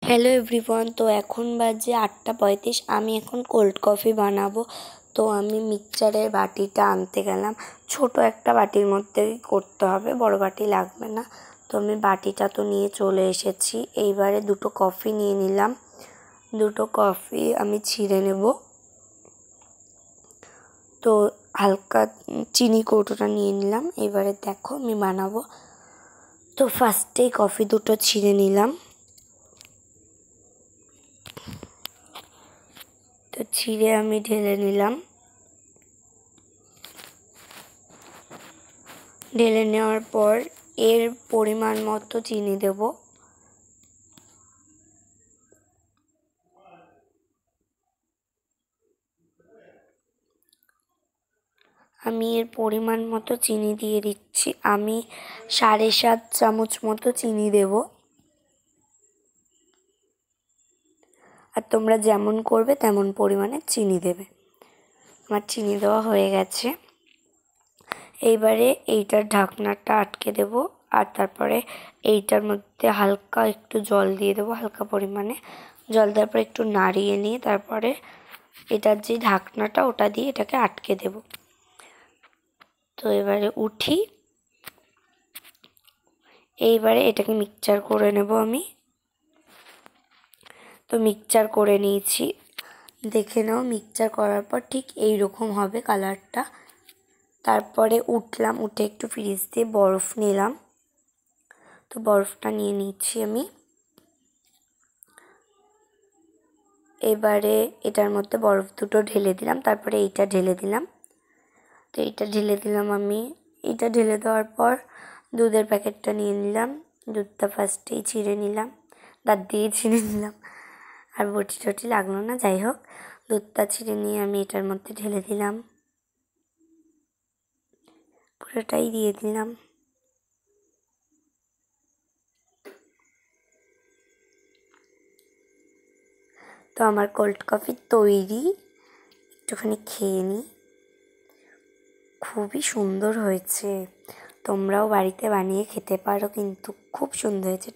Hello everyone. তো এখন বাজে 8:35। আমি এখন কোল্ড কফি বানাবো। তো আমি মিক্সচারের বাটিটা আনতে গেলাম। ছোট একটা বাটির মধ্যেই করতে হবে, বড় বাটি লাগবে না। তো আমি বাটিটা তো নিয়ে চলে এসেছি। এইবারে দুটো কফি নিয়ে নিলাম। দুটো কফি আমি ছিঁড়ে নেব। তো হালকা চিনি কৌটোটা নিয়ে নিলাম। এবারে দেখো আমি বানাবো। তো ফার্স্টেই কফি দুটো ছিঁড়ে নিলাম। তো ছিঁড়ে আমি ঢেলে নিলাম। ঢেলে নেওয়ার পর এর পরিমাণ মতো চিনি দেব। আমি এর পরিমাণ মতো চিনি দিয়ে দিচ্ছি। আমি 7.5 চামচ মতো চিনি দেব। আর তোমরা যেমন করবে তেমন পরিমাণে চিনি দেবে। আমার চিনি দেওয়া হয়ে গেছে। এইবারে এইটার ঢাকনাটা আটকে দেব। আর তারপরে এইটার মধ্যে হালকা একটু জল দিয়ে দেবো, হালকা পরিমাণে জল দেওয়ার পর একটু নাড়িয়ে নিয়ে তারপরে এটার যে ঢাকনাটা ওটা দিয়ে এটাকে আটকে দেব। তো এবারে উঠি। এইবারে এটাকে মিক্সচার করে নেব আমি। তো মিক্সচার করে নিয়েছি। দেখে নাও, মিক্সচার করার পর ঠিক এই রকম হবে কালারটা। তারপরে উঠলাম, উঠে একটু ফ্রিজ দিয়ে বরফ নিলাম। তো বরফটা নিয়ে নিচ্ছি আমি। এবারে এটার মধ্যে বরফ দুটো ঢেলে দিলাম। তারপরে এইটা ঢেলে দিলাম। তো এইটা ঢেলে দিলাম আমি। এইটা ঢেলে দেওয়ার পর দুধের প্যাকেটটা নিয়ে নিলাম। দুধটা ফার্স্টেই ছিঁড়ে নিলাম, দাঁত দিয়ে ছিঁড়ে নিলাম। আর বটি টটি লাগলো না, যাই হোক। দুধটা ছিঁড়ে নিয়ে আমি এটার মধ্যে ঢেলে দিলাম, পুরোটাই দিয়ে দিলাম। তো আমার কোল্ড কফি তৈরি। একটুখানি খেয়ে নিই। খুবই সুন্দর হয়েছে। তোমরাও বাড়িতে বানিয়ে খেতে পারো, কিন্তু খুব সুন্দর হয়েছে।